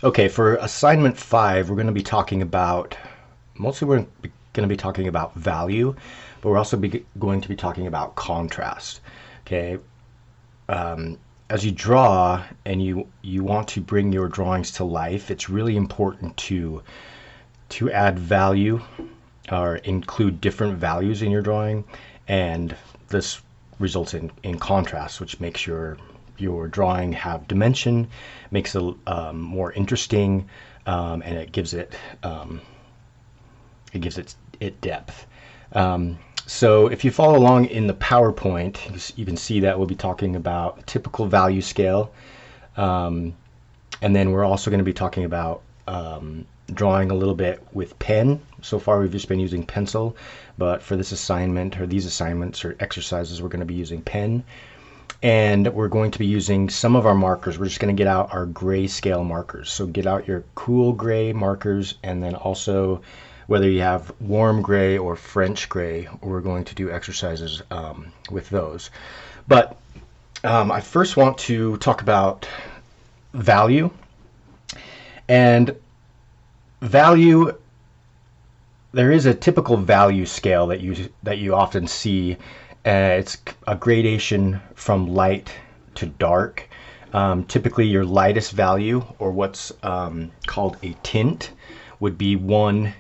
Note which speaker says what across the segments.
Speaker 1: Okay, for assignment 5, we're going to be talking about, mostly we're going to be talking about value, but we're also going to be talking about contrast. Okay, as you draw and you want to bring your drawings to life, it's really important to add value or include different values in your drawing, and this results in contrast, which makes your drawing have dimension, makes it more interesting, and it gives it depth. So if you follow along in the PowerPoint, you can see that we'll be talking about typical value scale, and then we're also going to be talking about drawing a little bit with pen. So far we've just been using pencil, but for this assignment or these assignments or exercises, we're going to be using pen. And we're going to be using some of our markers. We're just going to get out our grayscale markers. So get out your cool gray markers, and then also whether you have warm gray or French gray, we're going to do exercises with those. But I first want to talk about value. And value, there is a typical value scale that you often see. It's a gradation from light to dark. Typically your lightest value, or what's called a tint, would be 1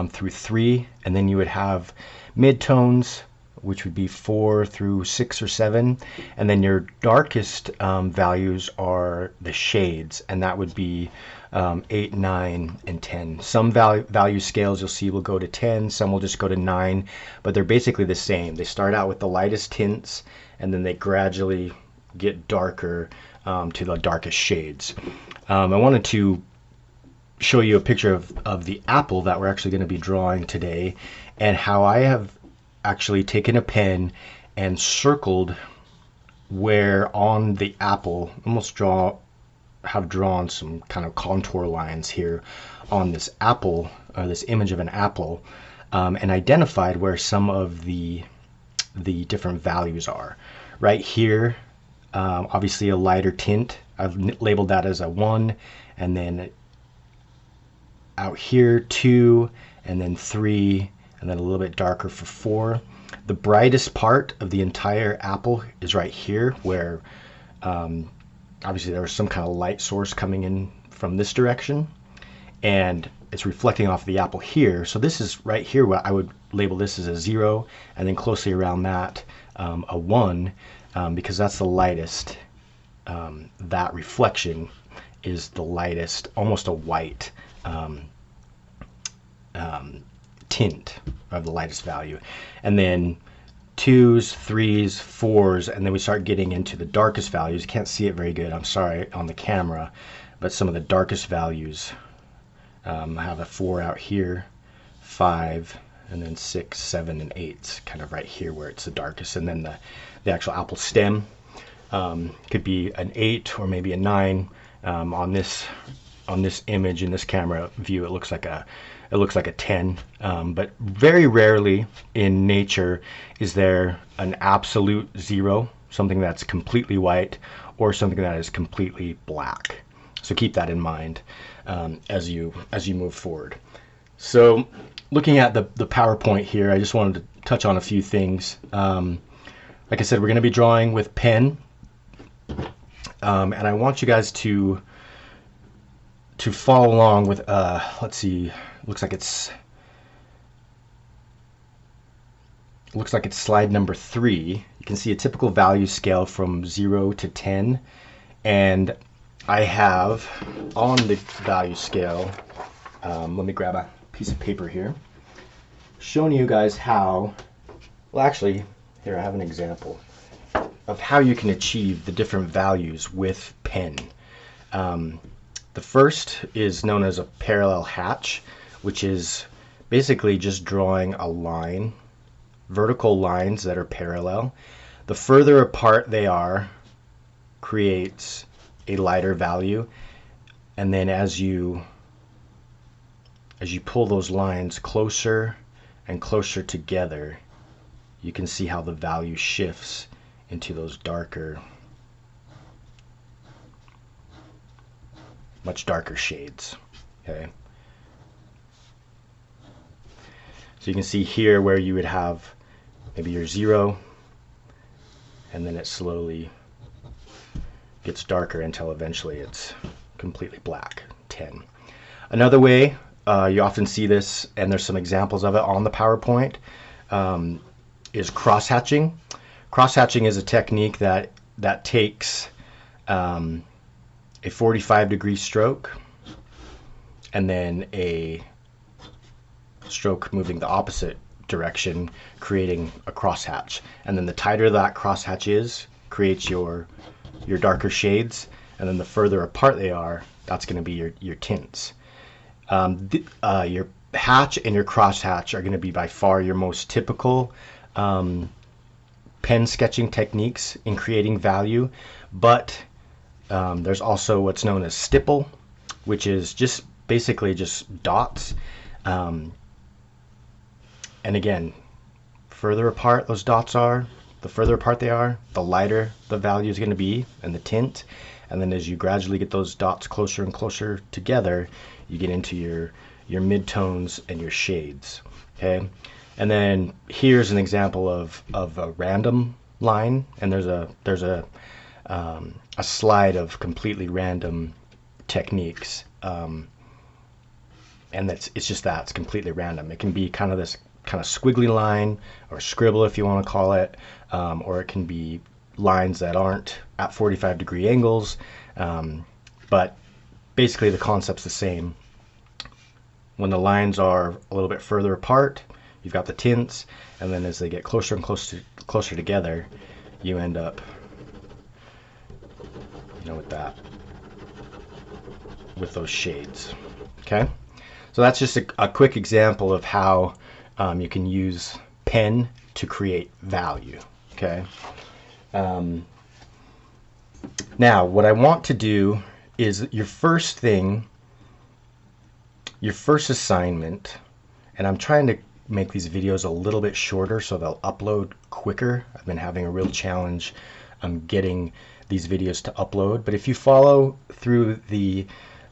Speaker 1: through 3, and then you would have midtones, which would be 4 through 6 or 7, and then your darkest values are the shades, and that would be 8, 9, and 10. Some value scales you'll see will go to 10, some will just go to 9, but they're basically the same. They start out with the lightest tints, and then they gradually get darker to the darkest shades. I wanted to show you a picture of the apple that we're actually going to be drawing today, and how I have actually taken a pen and circled where on the apple, have drawn some kind of contour lines here on this apple, or this image of an apple, and identified where some of the different values are. Right here, obviously a lighter tint, I've labeled that as a 1, and then out here 2, and then 3, and then a little bit darker for 4. The brightest part of the entire apple is right here, where obviously there was some kind of light source coming in from this direction, and it's reflecting off the apple here. So this is right here what I would label this as a 0, and then closely around that a 1, because that's the lightest. That reflection is the lightest, almost a white tint of the lightest value. And then 2s, 3s, 4s, and then we start getting into the darkest values. You can't see it very good, I'm sorry, on the camera, but some of the darkest values, I have a 4 out here, 5, and then 6, 7, and 8, kind of right here where it's the darkest. And then the actual apple stem could be an 8 or maybe a 9. On this image in this camera view, it looks like a 10, but very rarely in nature is there an absolute 0, something that's completely white, or something that is completely black. So keep that in mind as you move forward. So looking at the PowerPoint here, I just wanted to touch on a few things. Like I said, we're going to be drawing with pen, and I want you guys to follow along with let's see, looks like it's slide number 3. You can see a typical value scale from 0 to 10, and I have on the value scale, let me grab a piece of paper here, showing you guys how, well actually here I have an example of how you can achieve the different values with pen. The first is known as a parallel hatch, which is basically just drawing a line, vertical lines that are parallel. The further apart they are creates a lighter value, and then as you pull those lines closer and closer together, you can see how the value shifts into those darker much darker shades. Okay. So you can see here where you would have maybe your 0, and then it slowly gets darker until eventually it's completely black. 10. Another way you often see this, and there's some examples of it on the PowerPoint, is cross-hatching. Cross-hatching is a technique that takes a 45-degree stroke and then a stroke moving the opposite direction, creating a crosshatch. And then the tighter that crosshatch is, creates your darker shades, and then the further apart they are, that's going to be your tints. Your hatch and your crosshatch are going to be by far your most typical pen sketching techniques in creating value, but there's also what's known as stipple, which is just basically just dots. And again, further apart those dots are, the further apart they are, the lighter the value is going to be and the tint. And then as you gradually get those dots closer and closer together, you get into your midtones and your shades. Okay. And then here's an example of a random line, and there's a slide of completely random techniques, and it's just that it's completely random. It can be kind of this kind of squiggly line or scribble, if you want to call it, or it can be lines that aren't at 45-degree angles, but basically the concept's the same. When the lines are a little bit further apart, you've got the tints, and then as they get closer and closer together, you end up, with those shades. Okay, so that's just a quick example of how you can use pen to create value. Okay. Now, what I want to do is your first assignment, and I'm trying to make these videos a little bit shorter so they'll upload quicker. I've been having a real challenge getting these videos to upload, but if you follow through the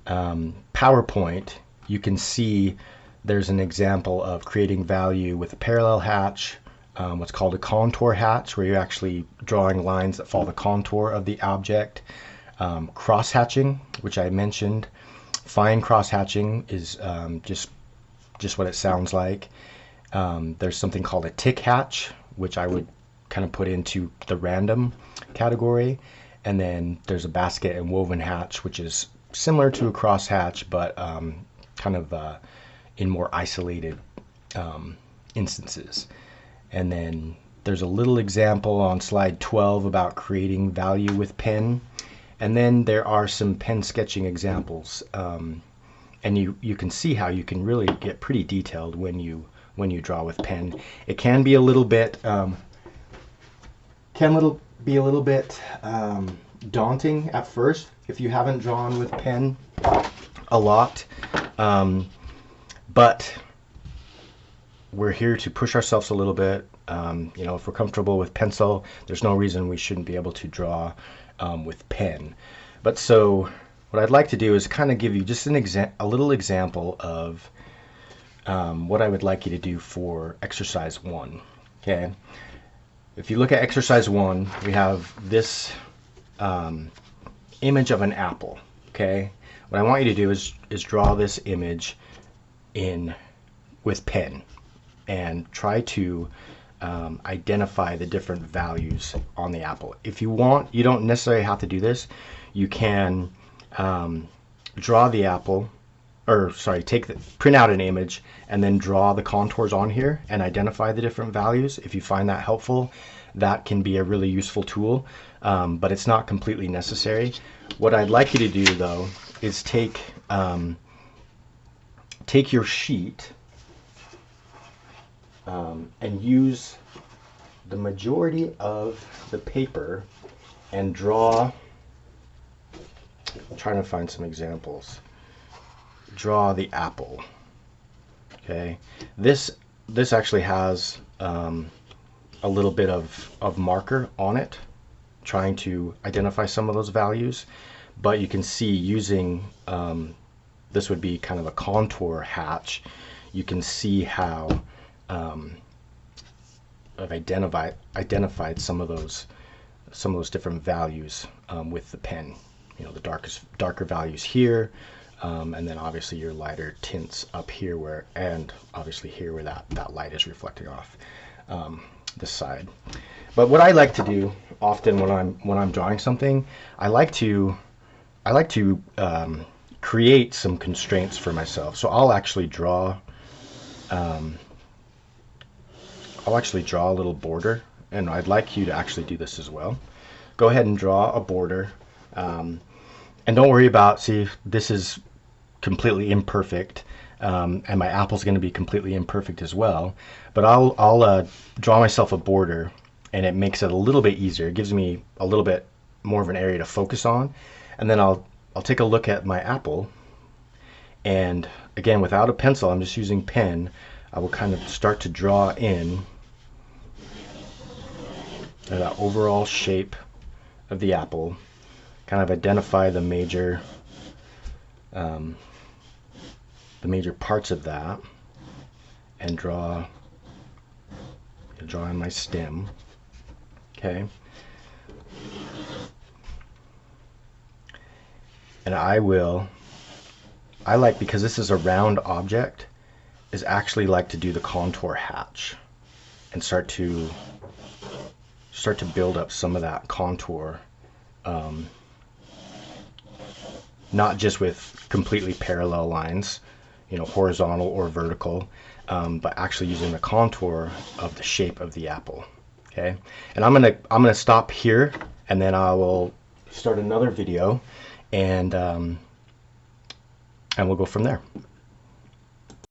Speaker 1: PowerPoint, you can see there's an example of creating value with a parallel hatch, what's called a contour hatch, where you're actually drawing lines that follow the contour of the object. Cross hatching, which I mentioned. Fine cross hatching is just what it sounds like. There's something called a tick hatch, which I would kind of put into the random category. And then there's a basket and woven hatch, which is similar to a cross hatch, but kind of in more isolated instances. And then there's a little example on slide 12 about creating value with pen. And then there are some pen sketching examples. And you can see how you can really get pretty detailed when you draw with pen. It can be a little bit daunting at first if you haven't drawn with pen a lot, but we're here to push ourselves a little bit. If we're comfortable with pencil, there's no reason we shouldn't be able to draw with pen. But so what I'd like to do is kind of give you just a little example of what I would like you to do for exercise 1. Okay, if you look at exercise 1, we have this image of an apple. Okay, what I want you to do is draw this image in with pen and try to identify the different values on the apple. If you want, you don't necessarily have to do this. You can draw the apple, print out an image and then draw the contours on here and identify the different values. If you find that helpful, that can be a really useful tool, but it's not completely necessary. What I'd like you to do though is take your sheet and use the majority of the paper and draw. I'm trying to find some examples. Draw the apple. Okay, this actually has a little bit of marker on it, trying to identify some of those values. but you can see using this would be kind of a contour hatch. You can see how I've identified some of those different values with the pen. You know, the darker values here, and then obviously your lighter tints up here where, and obviously here where that light is reflecting off this side. But what I like to do often when I'm drawing something, I like to create some constraints for myself. So I'll actually draw a little border, and I'd like you to actually do this as well. Go ahead and draw a border, and don't worry about, see, this is completely imperfect, and my apple's going to be completely imperfect as well, but I'll draw myself a border, and it makes it a little bit easier. It gives me a little bit more of an area to focus on, and then I'll take a look at my apple, and again, without a pencil, I'm just using pen. I will kind of start to draw in that overall shape of the apple, kind of identify the major parts of that, and draw in my stem. Okay. And I like, because this is a round object, is actually like to do the contour hatch and start to build up some of that contour, not just with completely parallel lines, you know, horizontal or vertical, but actually using the contour of the shape of the apple. Okay, and I'm gonna stop here, and then I will start another video, and we'll go from there.